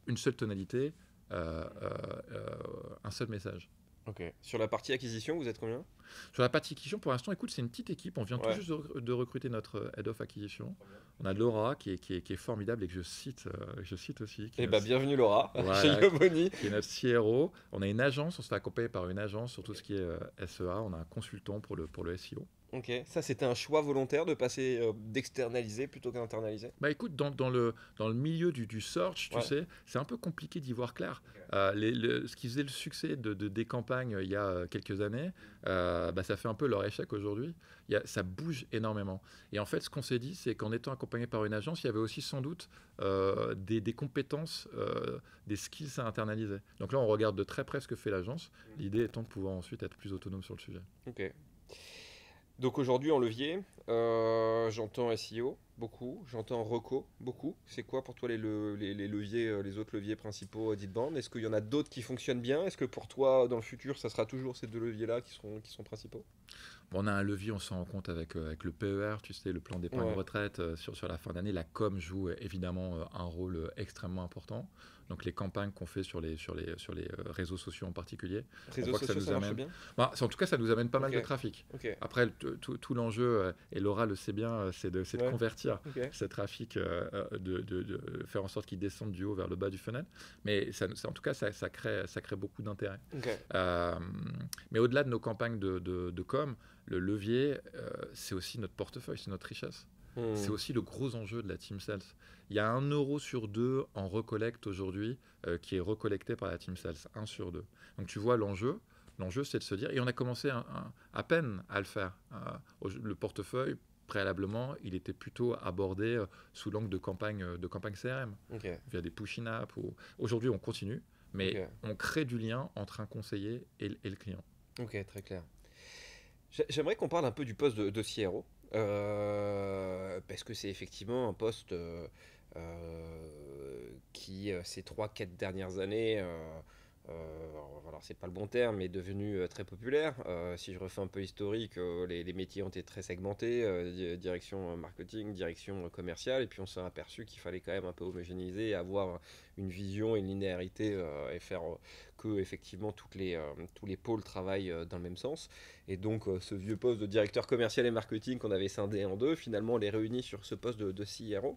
une seule tonalité, un seul message. Ok. Sur la partie acquisition, vous êtes combien? Sur la partie acquisition, pour l'instant, écoute, c'est une petite équipe. On vient tout Ouais. juste de recruter notre head of acquisition. On a Laura qui est formidable et que je cite aussi, Eh ben, bienvenue Laura, chez voilà, Yomoni. qui est notre CRO. On a une agence, on se fait accompagner par une agence sur tout ce qui est SEA. On a un consultant pour le SEO. Ok, ça c'était un choix volontaire de passer d'externaliser plutôt qu'internaliser. Bah écoute, dans le milieu du search, tu Ouais. sais, c'est un peu compliqué d'y voir clair. Ce qui faisait le succès des campagnes il y a quelques années, bah, ça fait un peu leur échec aujourd'hui. Ça bouge énormément. Et en fait, ce qu'on s'est dit, c'est qu'en étant accompagné par une agence, il y avait aussi sans doute des compétences, des skills à internaliser. Donc là, on regarde de très près ce que fait l'agence. L'idée étant de pouvoir ensuite être plus autonome sur le sujet. Ok. Donc aujourd'hui en levier, j'entends SEO beaucoup, j'entends Reco beaucoup. C'est quoi pour toi les leviers, les autres leviers principaux d'Itband? Est-ce qu'il y en a d'autres qui fonctionnent bien? Est-ce que pour toi dans le futur ça sera toujours ces deux leviers-là qui sont principaux? Bon, on a un levier, on s'en rend compte avec le PER, tu sais, le plan d'épargne Ouais. retraite sur la fin d'année. La com joue évidemment un rôle extrêmement important. Donc les campagnes qu'on fait sur les réseaux sociaux en particulier, on Réseaux voit que ça sociaux nous ça marche amène. bien? En tout cas, ça nous amène pas mal de Ok, trafic. ok, Après, tout l'enjeu, et Laura le sait bien, c'est de ouais, convertir ok, ce trafic, de faire en sorte qu'il descende du haut vers le bas du funnel. Mais en tout cas, ça crée beaucoup d'intérêt. ok. Euh, mais au-delà de nos campagnes de com, le levier, c'est aussi notre portefeuille, c'est notre richesse. C'est Hmm, aussi le gros enjeu de la Team Sales. Il y a 1 € sur 2 en recollecte aujourd'hui qui est recollecté par la Team Sales, 1 sur 2. Donc tu vois l'enjeu. L'enjeu, c'est de se dire, et on a commencé à peine à le faire. Le portefeuille, préalablement, il était plutôt abordé sous l'angle de campagne CRM, ok, via des push-in-app. Aujourd'hui, on continue, mais ok, on crée du lien entre un conseiller et le client. ok, très clair. J'aimerais qu'on parle un peu du poste de CRO, parce que c'est effectivement un poste qui, ces 3 4 dernières années, alors c'est pas le bon terme, mais est devenu très populaire. Si je refais un peu historique, les métiers ont été très segmentés, direction marketing, direction commerciale, et puis on s'est aperçu qu'il fallait quand même un peu homogénéiser, avoir une vision et une linéarité, et faire que effectivement tous les pôles travaillent dans le même sens. Et donc ce vieux poste de directeur commercial et marketing qu'on avait scindé en deux, finalement on les réunit sur ce poste de CRO.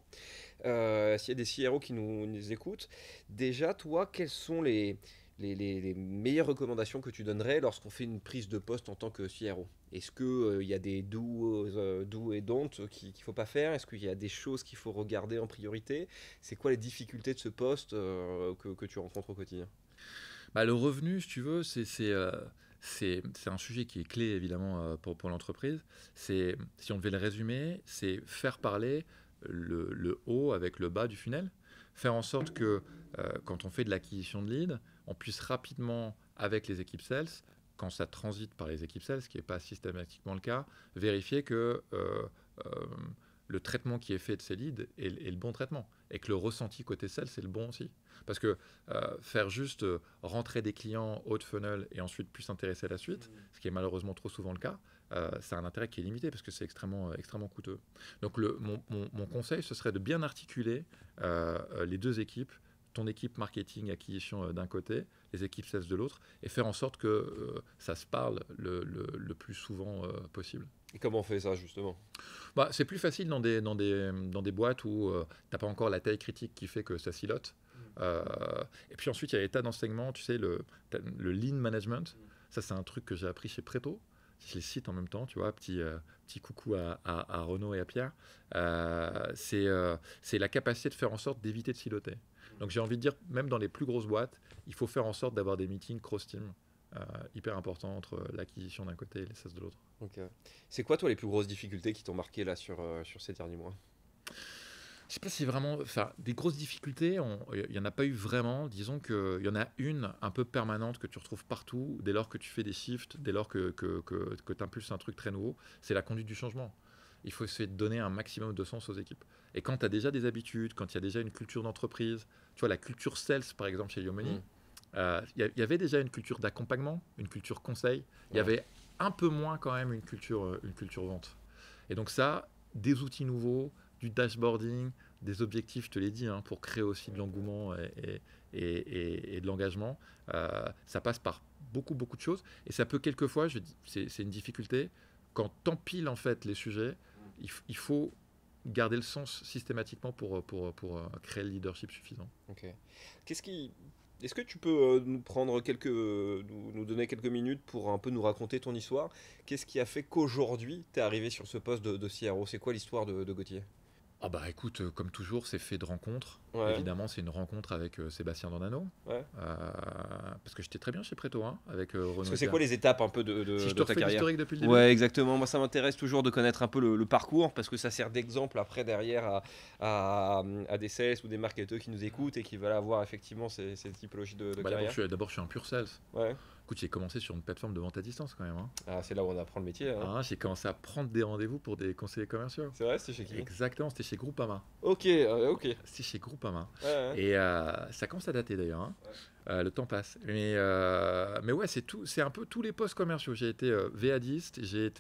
S'il y a des CRO qui nous écoutent, déjà toi, quelles sont les meilleures recommandations que tu donnerais lorsqu'on fait une prise de poste en tant que CRO? Est-ce qu'il y a des do et don't qu'il ne faut pas faire? Est-ce qu'il y a des choses qu'il faut regarder en priorité? C'est quoi les difficultés de ce poste que tu rencontres au quotidien? Bah, le revenu, si tu veux, c'est un sujet qui est clé évidemment pour l'entreprise. Si on devait le résumer, c'est faire parler le haut avec le bas du funnel. Faire en sorte que quand on fait de l'acquisition de leads, on puisse rapidement, avec les équipes sales, quand ça transite par les équipes sales, ce qui n'est pas systématiquement le cas, vérifier que euh, le traitement qui est fait de ces leads est le bon traitement et que le ressenti côté sales est le bon aussi. Parce que faire juste rentrer des clients haut de funnel et ensuite plus s'intéresser à la suite, ce qui est malheureusement trop souvent le cas, c'est un intérêt qui est limité parce que c'est extrêmement coûteux. Donc mon conseil, ce serait de bien articuler les deux équipes ton équipe marketing, acquisition d'un côté, les équipes sales de l'autre, et faire en sorte que ça se parle le plus souvent possible. Et comment on fait ça justement? Bah, c'est plus facile dans des boîtes où tu n'as pas encore la taille critique qui fait que ça silote. Euh, et puis ensuite, il y a l'état d'enseignement, tu sais, le lean management. Ça, c'est un truc que j'ai appris chez Preto. Je les cite en même temps, tu vois, petit coucou à Renaud et à Pierre. C'est la capacité de faire en sorte d'éviter de siloter. Donc j'ai envie de dire, même dans les plus grosses boîtes, il faut faire en sorte d'avoir des meetings cross-team hyper importants entre l'acquisition d'un côté et les sales de l'autre. Ok. C'est quoi toi les plus grosses difficultés qui t'ont marqué là sur ces derniers mois? Je sais pas si vraiment, enfin, des grosses difficultés, il n'y en a pas eu vraiment. Disons qu'il y en a une un peu permanente que tu retrouves partout, dès lors que tu fais des shifts, dès lors que tu impulses un truc très nouveau, c'est la conduite du changement. Il faut essayer de donner un maximum de sens aux équipes. Et quand tu as déjà des habitudes, quand il y a déjà une culture d'entreprise, tu vois, la culture sales, par exemple, chez Yomoni, il y avait déjà une culture d'accompagnement, une culture conseil. Il y Ouais. avait un peu moins quand même une culture vente. Et donc ça, des outils nouveaux, du dashboarding, des objectifs, je te l'ai dit, hein, pour créer aussi de l'engouement et de l'engagement. Ça passe par beaucoup de choses. Et ça peut quelquefois, c'est une difficulté, quand t'empiles en fait les sujets, il faut garder le sens systématiquement pour créer le leadership suffisant. Ok. Qu'est-ce qui... Est-ce que tu peux nous donner quelques minutes pour un peu nous raconter ton histoire? Qu'est-ce qui a fait qu'aujourd'hui tu es arrivé sur ce poste de CRO? C'est quoi l'histoire de Gauthier? Ah bah écoute, comme toujours, c'est fait de rencontres. Ouais, Évidemment, c'est une rencontre avec Sébastien Dandano. ouais. Parce que j'étais très bien chez Preto, hein, avec Parce Renaud que et c'est Pierre. quoi les étapes un peu Si je te de ta refais carrière? l'historique depuis le début. Ouais, exactement. Moi, ça m'intéresse toujours de connaître un peu le parcours parce que ça sert d'exemple après derrière à des sales ou des marketeurs qui nous écoutent et qui veulent avoir effectivement ces typologies de Bah, carrière. d'abord, je suis un pur sales. Ouais. Écoute, j'ai commencé sur une plateforme de vente à distance quand même, hein. Ah, c'est là où on apprend le métier, hein. Ah, j'ai commencé à prendre des rendez-vous pour des conseillers commerciaux. C'est vrai, c'est chez qui? Exactement, c'était chez Groupama. Ok, ok. Ouais, C'était chez Groupama. ouais. Et ça commence à dater d'ailleurs, hein. Le temps passe. Mais ouais, c'est un peu tous les postes commerciaux. J'ai été VADiste, j'ai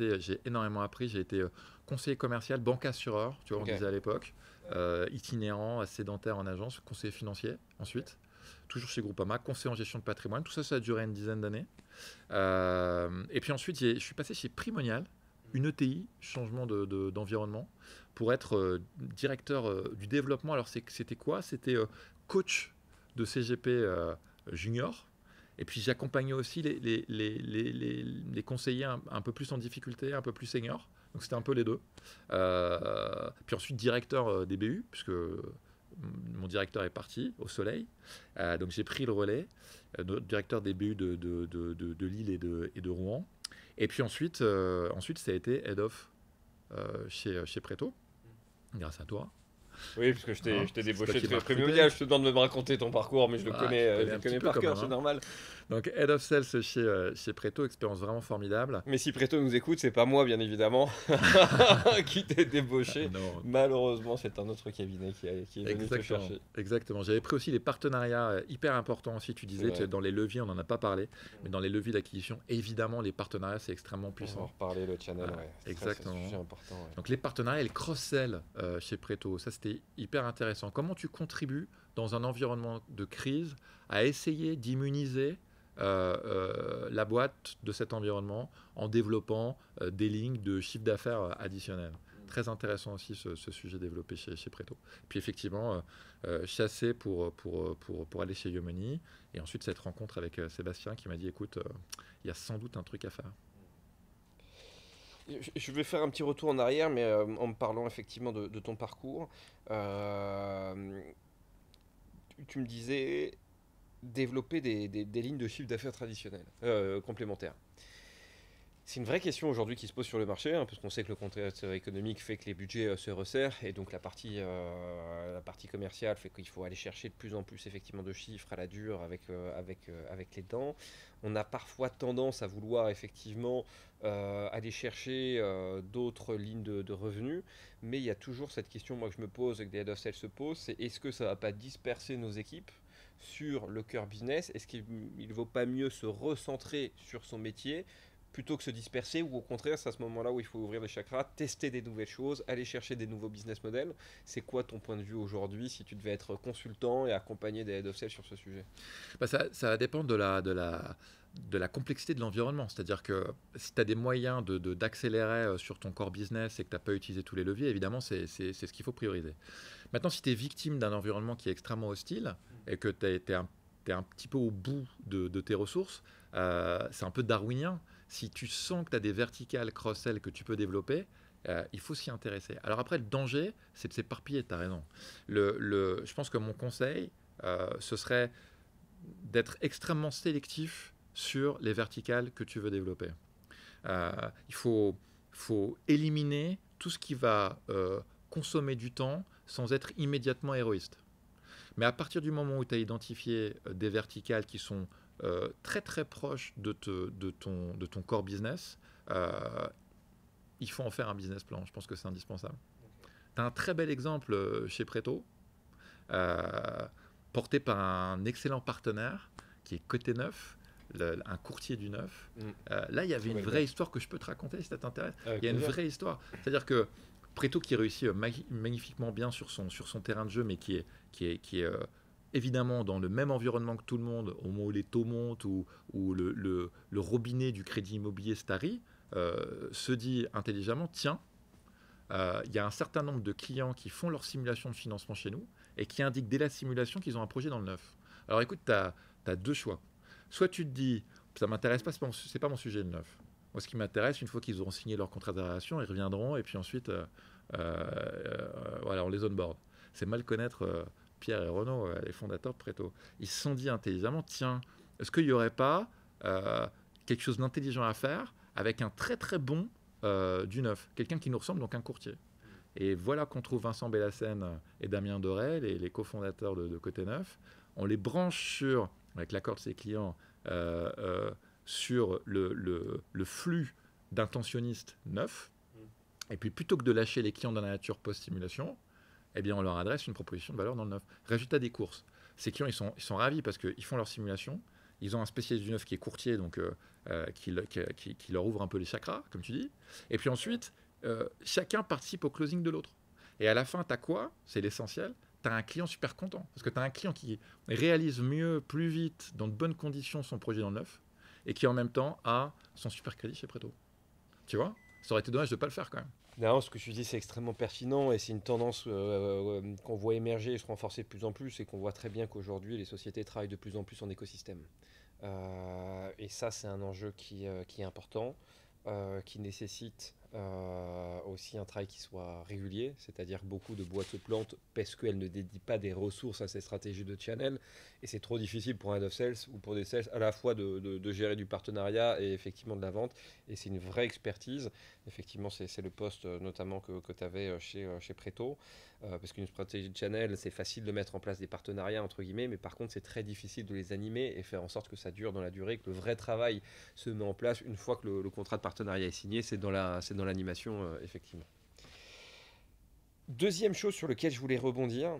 énormément appris. J'ai été conseiller commercial, banque assureur, tu vois, Ok. on disait à l'époque. Itinérant, sédentaire en agence, conseiller financier ensuite. Toujours chez Groupama, conseiller en gestion de patrimoine. Tout ça, ça a duré une dizaine d'années. Et puis ensuite, je suis passé chez Primonial, une ETI, changement d'environnement, pour être directeur du développement. Alors, c'était quoi? C'était coach de CGP junior. Et puis, j'accompagnais aussi les conseillers un peu plus en difficulté, un peu plus seniors. Donc, c'était un peu les deux. Puis ensuite, directeur des BU, puisque mon directeur est parti au soleil. Donc, j'ai pris le relais, directeur des BU de Lille et de Rouen. Et puis ensuite, ça a été Head of chez Preto, grâce à toi. Oui, parce que Hein, je t'ai c'est toi débauché qui très m'as primordial. Je te demande de me raconter ton parcours, mais je le Ah, connais, tu je connais le un petit connais peu par quand cœur, même, c'est hein. normal. Donc, Head of Sales chez Preto, expérience vraiment formidable. Mais si Preto nous écoute, c'est pas moi, bien évidemment, qui t'ai débauché. Non, Malheureusement, c'est un autre cabinet qui est venu te exactement. chercher. Exactement. J'avais pris aussi les partenariats hyper importants aussi. Tu C'est disais, vrai. dans les leviers, on n'en a pas parlé, mais dans les leviers d'acquisition, évidemment, les partenariats, c'est extrêmement On va en puissant. reparler, le channel, Ah, ouais. exactement. C'est un sujet important, ouais. Donc les partenariats et le cross-sell chez Preto, ça c'était hyper intéressant. Comment tu contribues dans un environnement de crise à essayer d'immuniser la boîte de cet environnement en développant des lignes de chiffre d'affaires additionnels. Très intéressant aussi ce sujet développé chez Preto. Puis effectivement, chasser pour aller chez Yomoni. Et ensuite cette rencontre avec Sébastien qui m'a dit, écoute, il y a sans doute un truc à faire. Je vais faire un petit retour en arrière, mais en me parlant effectivement de ton parcours. Euh, tu me disais développer des lignes de chiffre d'affaires traditionnelles, complémentaires. C'est une vraie question aujourd'hui qui se pose sur le marché, hein, parce qu'on sait que le contexte économique fait que les budgets se resserrent, et donc la partie commerciale fait qu'il faut aller chercher de plus en plus effectivement de chiffres à la dure avec les dents. On a parfois tendance à vouloir effectivement aller chercher d'autres lignes de revenus, mais il y a toujours cette question moi que je me pose et que des head of sales se posent, c'est est-ce que ça ne va pas disperser nos équipes sur le cœur business? Est-ce qu'il ne vaut pas mieux se recentrer sur son métier plutôt que se disperser, ou au contraire, c'est à ce moment-là où il faut ouvrir les chakras, tester des nouvelles choses, aller chercher des nouveaux business models. C'est quoi ton point de vue aujourd'hui si tu devais être consultant et accompagner des head of sales sur ce sujet? Bah, ça va dépendre de la complexité de l'environnement. C'est-à-dire que si tu as des moyens d'accélérer sur ton core business et que tu n'as pas utilisé tous les leviers, évidemment, c'est ce qu'il faut prioriser. Maintenant, si tu es victime d'un environnement qui est extrêmement hostile et que tu es un petit peu au bout de tes ressources, c'est un peu darwinien. Si tu sens que tu as des verticales cross-sell que tu peux développer, il faut s'y intéresser. Alors après, le danger, c'est de s'éparpiller, tu as raison. Je pense que mon conseil, ce serait d'être extrêmement sélectif sur les verticales que tu veux développer. Euh, il faut éliminer tout ce qui va consommer du temps sans être immédiatement héroïste. Mais à partir du moment où tu as identifié des verticales qui sont très très proches de ton core business, euh, il faut en faire un business plan. Je pense que c'est indispensable. Tu as un très bel exemple chez Preto, euh, porté par un excellent partenaire qui est Côté Neuf, un courtier du neuf. Là, il y avait Très une belle vraie boîte. histoire que je peux te raconter si ça t'intéresse. Avec Il y a une plaisir. vraie histoire. C'est-à-dire que Preto qui réussit magnifiquement bien sur son terrain de jeu, mais qui est évidemment dans le même environnement que tout le monde, au moment où les taux montent, où le robinet du crédit immobilier se tarit, se dit intelligemment, tiens, il y a un certain nombre de clients qui font leur simulation de financement chez nous et qui indiquent dès la simulation qu'ils ont un projet dans le neuf. Alors écoute, tu as deux choix. Soit tu te dis, ça m'intéresse pas, c'est pas mon sujet le neuf. Moi, ce qui m'intéresse, une fois qu'ils auront signé leur contrat de relation, ils reviendront et puis ensuite, voilà, on les onboard. C'est mal connaître Pierre et Renaud, les fondateurs de Preto. Ils se sont dit intelligemment, tiens, est-ce qu'il n'y aurait pas quelque chose d'intelligent à faire avec un très très bon du neuf, quelqu'un qui nous ressemble, donc un courtier. Et voilà qu'on trouve Vincent Bellassène et Damien Doré, les cofondateurs de Côté Neuf. On les branche avec l'accord de ses clients, sur le flux d'intentionnistes neufs. Et puis plutôt que de lâcher les clients dans la nature post-simulation, eh bien on leur adresse une proposition de valeur dans le neuf. Résultat des courses. Ces clients, ils sont ravis parce qu'ils font leur simulation. Ils ont un spécialiste du neuf qui est courtier, donc qui leur ouvre un peu les chakras, comme tu dis. Et puis ensuite, chacun participe au closing de l'autre. Et à la fin, tu as quoi? C'est l'essentiel. Tu as un client super content. Parce que tu as un client qui réalise mieux, plus vite, dans de bonnes conditions son projet dans le neuf, et qui en même temps a son super crédit chez Preto. Tu vois? Ça aurait été dommage de ne pas le faire quand même. Non, ce que tu dis, c'est extrêmement pertinent et c'est une tendance qu'on voit émerger et se renforcer de plus en plus et qu'on voit très bien qu'aujourd'hui, les sociétés travaillent de plus en plus en écosystème. Et ça, c'est un enjeu qui est important, qui nécessite aussi un travail qui soit régulier, c'est-à-dire beaucoup de boîtes se plantent parce qu'elles ne dédient pas des ressources à ces stratégies de channel, et c'est trop difficile pour un head of sales ou pour des sales à la fois de gérer du partenariat et effectivement de la vente, et c'est une vraie expertise. Effectivement, c'est le poste notamment que tu avais chez Preto, parce qu'une stratégie de channel, c'est facile de mettre en place des partenariats, entre guillemets, mais par contre, c'est très difficile de les animer et faire en sorte que ça dure dans la durée, que le vrai travail se met en place une fois que le contrat de partenariat est signé, c'est dans l'animation, effectivement. Deuxième chose sur laquelle je voulais rebondir,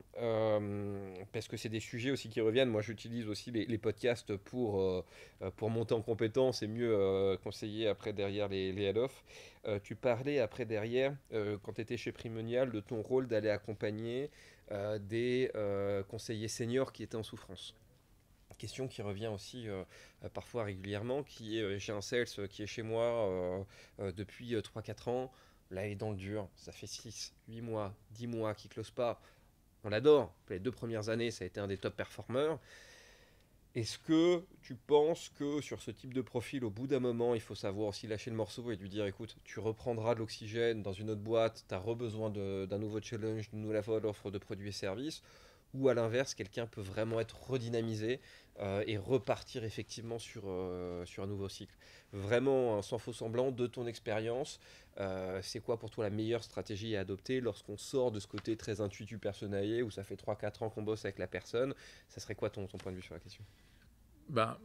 parce que c'est des sujets aussi qui reviennent. Moi, j'utilise aussi les podcasts pour monter en compétence et mieux conseiller après derrière les head-off. Tu parlais après derrière, quand tu étais chez Primonial, de ton rôle d'aller accompagner des conseillers seniors qui étaient en souffrance. Question qui revient aussi parfois régulièrement, qui est j'ai un sales qui est chez moi depuis 3-4 ans. Là, il est dans le dur. Ça fait 6, 8 mois, 10 mois qu'il ne close pas. On l'adore. Les 2 premières années, ça a été un des top performers. Est-ce que tu penses que sur ce type de profil, au bout d'un moment, il faut savoir aussi lâcher le morceau et lui dire, écoute, tu reprendras de l'oxygène dans une autre boîte, tu as besoin d'un nouveau challenge, d'une nouvelle offre de produits et services, ou à l'inverse, quelqu'un peut vraiment être redynamisé et repartir effectivement sur un nouveau cycle. Vraiment, sans faux semblant, de ton expérience, c'est quoi pour toi la meilleure stratégie à adopter lorsqu'on sort de ce côté très intuitu personnalisé, où ça fait 3-4 ans qu'on bosse avec la personne? Ça serait quoi ton point de vue sur la question? Ben,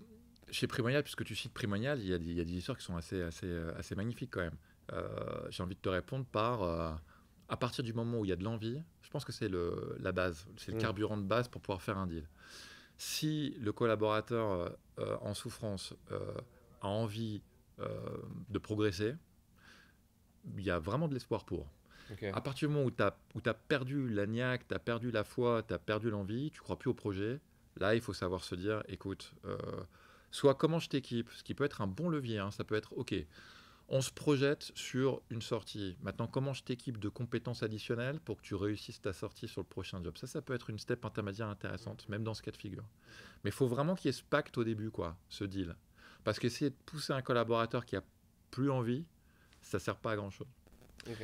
chez Primonial, puisque tu cites Primonial, il y a des histoires qui sont assez magnifiques quand même. J'ai envie de te répondre par à partir du moment où il y a de l'envie, je pense que c'est la base, c'est le carburant de base pour pouvoir faire un deal. Si le collaborateur en souffrance a envie de progresser, il y a vraiment de l'espoir pour. Ok. À partir du moment où tu as perdu la niaque, tu as perdu la foi, tu as perdu l'envie, tu crois plus au projet, là, il faut savoir se dire, écoute, soit comment je t'équipe, ce qui peut être un bon levier, hein, ça peut être, ok, on se projette sur une sortie. Maintenant, comment je t'équipe de compétences additionnelles pour que tu réussisses ta sortie sur le prochain job. Ça peut être une step intermédiaire intéressante, même dans ce cas de figure. Mais il faut vraiment qu'il y ait ce pacte au début, quoi, ce deal. Parce qu'essayer de pousser un collaborateur qui a plus envie, ça ne sert pas à grand-chose. Ok.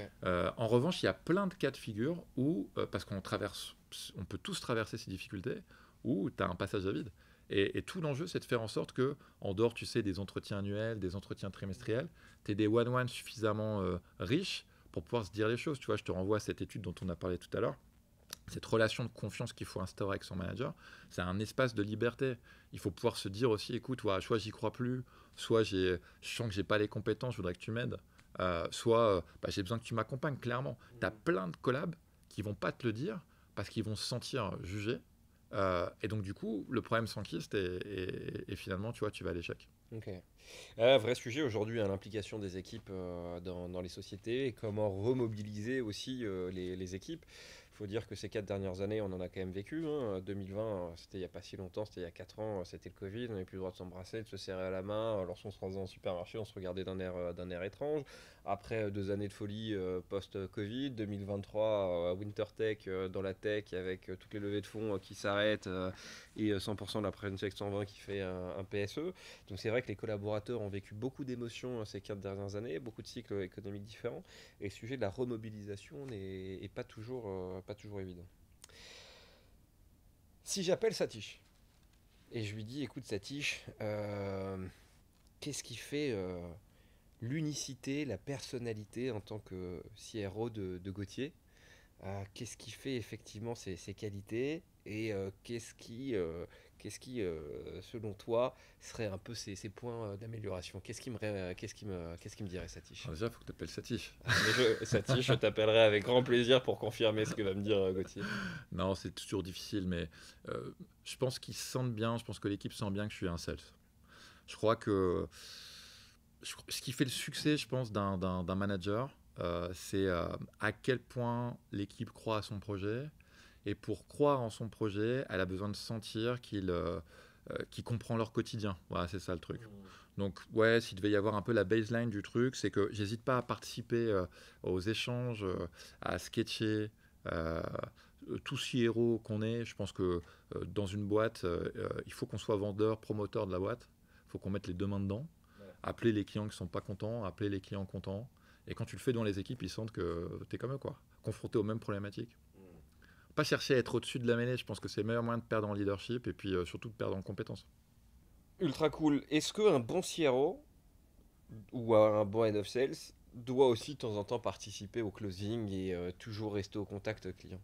En revanche, il y a plein de cas de figure où, parce on peut tous traverser ces difficultés, où tu as un passage à vide. Et tout l'enjeu, c'est de faire en sorte que, en dehors, tu sais, des entretiens annuels, des entretiens trimestriels, tu aies des one-one suffisamment riches pour pouvoir se dire les choses. Tu vois, je te renvoie à cette étude dont on a parlé tout à l'heure. Cette relation de confiance qu'il faut instaurer avec son manager, c'est un espace de liberté. Il faut pouvoir se dire aussi, écoute, ouais, soit j'y crois plus, soit je sens que j'ai pas les compétences, je voudrais que tu m'aides, soit j'ai besoin que tu m'accompagnes, clairement. Tu as plein de collabs qui vont pas te le dire parce qu'ils vont se sentir jugés. Et donc, du coup, le problème s'enquiste et finalement, tu vois, tu vas à l'échec. Ok. Vrai sujet aujourd'hui, hein, l'implication des équipes dans les sociétés et comment remobiliser aussi les équipes. Il faut dire que ces 4 dernières années, on en a quand même vécu, hein. 2020, c'était il n'y a pas si longtemps, c'était il y a 4 ans, c'était le Covid, on n'avait plus le droit de s'embrasser, de se serrer à la main. Lorsqu'on se rendait en supermarché, on se regardait d'un air étrange. Après 2 années de folie post-Covid, 2023, Winter Tech dans la tech avec toutes les levées de fonds qui s'arrêtent et 100% de la Prenne Tech 120 qui fait un PSE. Donc c'est vrai que les collaborateurs ont vécu beaucoup d'émotions ces 4 dernières années, beaucoup de cycles économiques différents, et le sujet de la remobilisation n'est pas toujours évident. Si j'appelle Satish et je lui dis, écoute Satish, qu'est-ce qui fait l'unicité, la personnalité en tant que CRO de Gauthier? Qu'est-ce qui fait effectivement ses qualités et selon toi, serait un peu ses points d'amélioration? Qu'est-ce qui me dirait Satish? Alors déjà, il faut que tu appelles Satish. Satish, je t'appellerai avec grand plaisir pour confirmer ce que va me dire Gauthier. Non, c'est toujours difficile, mais je pense qu'ils se sentent bien, je pense que l'équipe sent bien que je suis un sales. Je crois que ce qui fait le succès, je pense, d'un manager, c'est à quel point l'équipe croit à son projet. Et pour croire en son projet, elle a besoin de sentir qu'il comprend leur quotidien. Voilà, c'est ça le truc. Donc, ouais, s'il devait y avoir un peu la baseline du truc, c'est que j'hésite pas à participer aux échanges, à sketcher. euh, Tout CRO qu'on est, je pense que dans une boîte, il faut qu'on soit vendeur, promoteur de la boîte. Il faut qu'on mette les deux mains dedans. Appeler les clients qui sont pas contents, appeler les clients contents. Et quand tu le fais dans les équipes, ils sentent que tu es comme eux, quoi, confronté aux mêmes problématiques. Pas chercher à être au-dessus de la mêlée, je pense que c'est le meilleur moyen de perdre en leadership et puis surtout de perdre en compétences. Ultra cool. Est-ce qu'un bon CRO ou un bon head of sales doit aussi de temps en temps participer au closing et toujours rester au contact client?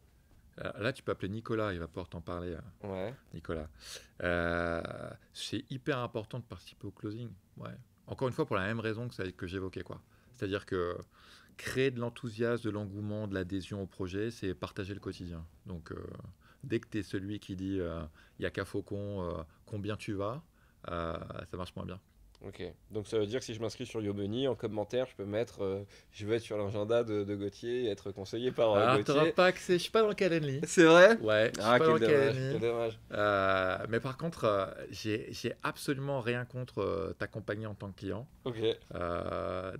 Là, tu peux appeler Nicolas, il va pouvoir t'en parler, Ouais. Nicolas. C'est hyper important de participer au closing. Ouais. Encore une fois, pour la même raison que j'évoquais, quoi. C'est-à-dire que créer de l'enthousiasme, de l'engouement, de l'adhésion au projet, c'est partager le quotidien. Donc, dès que tu es celui qui dit il n'y a qu'à Faucon, combien tu vas, ça marche moins bien. Ok. Donc ça veut dire que si je m'inscris sur Yomoni, en commentaire, je peux mettre je veux être sur l'agenda de Gauthier et être conseillé par Alors, tu n'auras Gauthier. pas accès, je suis pas dans le Calendly. C'est vrai? Ouais, je suis Ah, pas dans quel le dommage, Calendly. quel dommage. Mais par contre, j'ai absolument rien contre t'accompagner en tant que client. Ok.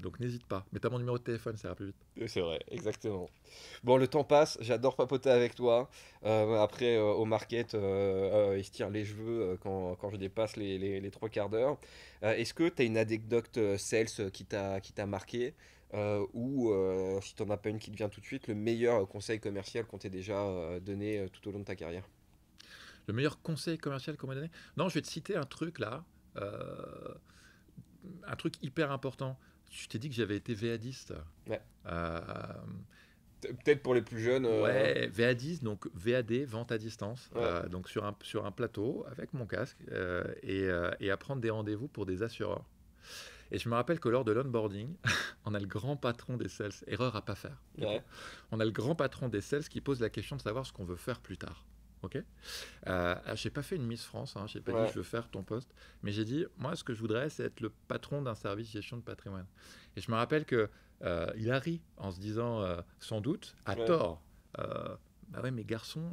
Donc n'hésite pas. Mais t'as mon numéro de téléphone, ça ira plus vite. C'est vrai, exactement. Bon, le temps passe, j'adore papoter avec toi. Après, au market, il se tire les cheveux quand je dépasse les 3 quarts d'heure. Est-ce que tu as une anecdote sales qui t'a marqué ou si tu n'en as pas une qui te vient tout de suite, le meilleur conseil commercial qu'on t'ait déjà donné tout au long de ta carrière? Le meilleur conseil commercial qu'on m'a donné? Non, je vais te citer un truc là. euh, un truc hyper important. Je t'ai dit que j'avais été VADiste. Ouais. Euh, Peut-être pour les plus jeunes. ouais, VADiste, donc VAD, vente à distance. Ouais. Donc sur un plateau avec mon casque et à prendre des rendez-vous pour des assureurs. Et je me rappelle que lors de l'onboarding, on a le grand patron des sales, erreur à pas faire. Ouais. On a le grand patron des sales qui pose la question de savoir ce qu'on veut faire plus tard. ok. J'ai pas fait une Miss France, hein, j'ai pas dit Ouais, je veux faire ton poste, mais j'ai dit moi ce que je voudrais c'est être le patron d'un service gestion de patrimoine. Et je me rappelle que il a ri en se disant sans doute à ouais. tort, bah ouais mais garçon,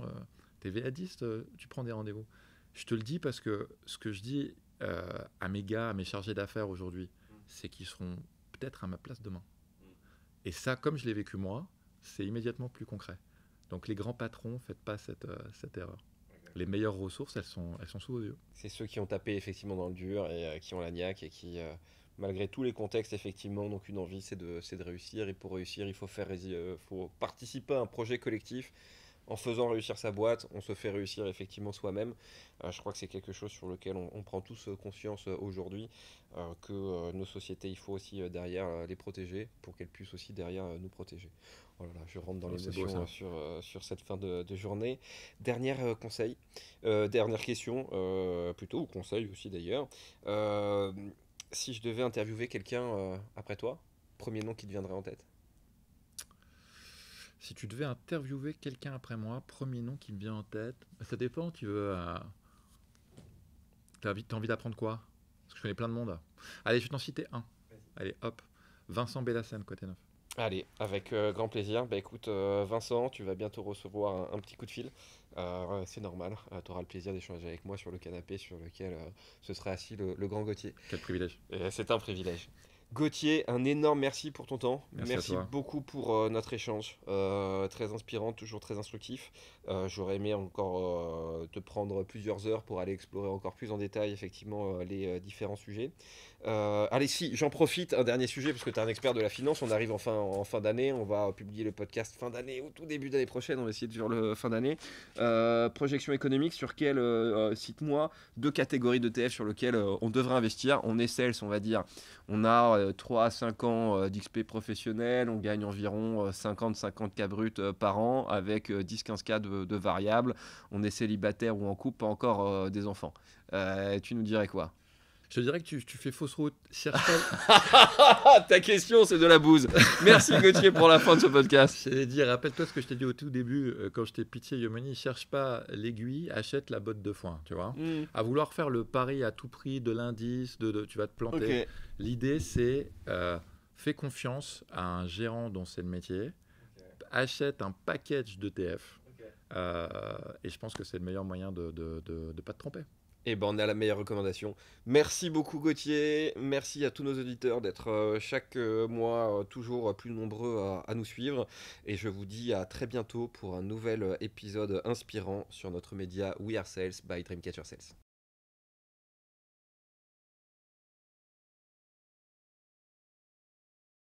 t'es VA10, tu prends des rendez-vous. Je te le dis parce que ce que je dis à mes gars, à mes chargés d'affaires aujourd'hui, c'est qu'ils seront peut-être à ma place demain. Et ça, comme je l'ai vécu moi, c'est immédiatement plus concret. Donc les grands patrons, faites pas cette erreur. Les meilleures ressources, elles sont sous vos yeux. C'est ceux qui ont tapé effectivement dans le dur et qui ont la niaque et qui, malgré tous les contextes, effectivement, donc une envie, c'est de réussir. Et pour réussir, il faut faut participer à un projet collectif. En faisant réussir sa boîte, on se fait réussir effectivement soi-même. Je crois que c'est quelque chose sur lequel on prend tous conscience aujourd'hui, que nos sociétés, il faut aussi derrière les protéger pour qu'elles puissent aussi derrière nous protéger. Voilà, je rentre dans Oh, c'est beau l'émotion ça. sur cette fin de journée. Dernier conseil, dernière question, plutôt, ou conseil aussi d'ailleurs. Euh, Si je devais interviewer quelqu'un après toi, premier nom qui te viendrait en tête? Si tu devais interviewer quelqu'un après moi, premier nom qui me vient en tête, ça dépend, tu veux... t'as envie d'apprendre quoi? Parce que je connais plein de monde. Allez, je vais t'en citer un. Allez, hop. Vincent Bellassène, côté neuf. Allez, avec grand plaisir. Bah écoute, Vincent, tu vas bientôt recevoir un petit coup de fil. C'est normal. Tu auras le plaisir d'échanger avec moi sur le canapé sur lequel se serait assis le grand Gauthier. Quel privilège. Et c'est un privilège. Gauthier, un énorme merci pour ton temps. Merci à Merci toi. beaucoup pour notre échange. Très inspirant, toujours très instructif. J'aurais aimé encore te prendre plusieurs heures pour aller explorer encore plus en détail effectivement les différents sujets. Allez, si, j'en profite, un dernier sujet, parce que tu es un expert de la finance. On arrive en fin d'année. On va publier le podcast fin d'année ou tout début d'année prochaine. On va essayer de faire le fin d'année. Projection économique, sur quelle, cite-moi, deux catégories d'ETF sur lesquelles on devrait investir. On est sales, on va dire. On a 3 à 5 ans d'XP professionnel, on gagne environ 50-50 k brut par an avec 10-15 k de variables. On est célibataire ou en couple, pas encore des enfants. Tu nous dirais quoi? Je te dirais que tu fais fausse route. Cherche pas. Ta question, c'est de la bouse. Merci Gauthier pour la fin de ce podcast. J'allais dire, rappelle-toi ce que je t'ai dit au tout début, quand je t'ai pitché Yomoni, cherche pas l'aiguille, achète la botte de foin, tu vois. Hmm, À vouloir faire le pari à tout prix de l'indice, tu vas te planter. ok. L'idée, c'est fais confiance à un gérant dont c'est le métier, achète un package d'ETF, et je pense que c'est le meilleur moyen de pas te tromper. Et ben on a la meilleure recommandation. Merci beaucoup Gauthier, merci à tous nos auditeurs d'être chaque mois toujours plus nombreux à nous suivre. Et je vous dis à très bientôt pour un nouvel épisode inspirant sur notre média We Are Sales by Dreamcatcher Sales.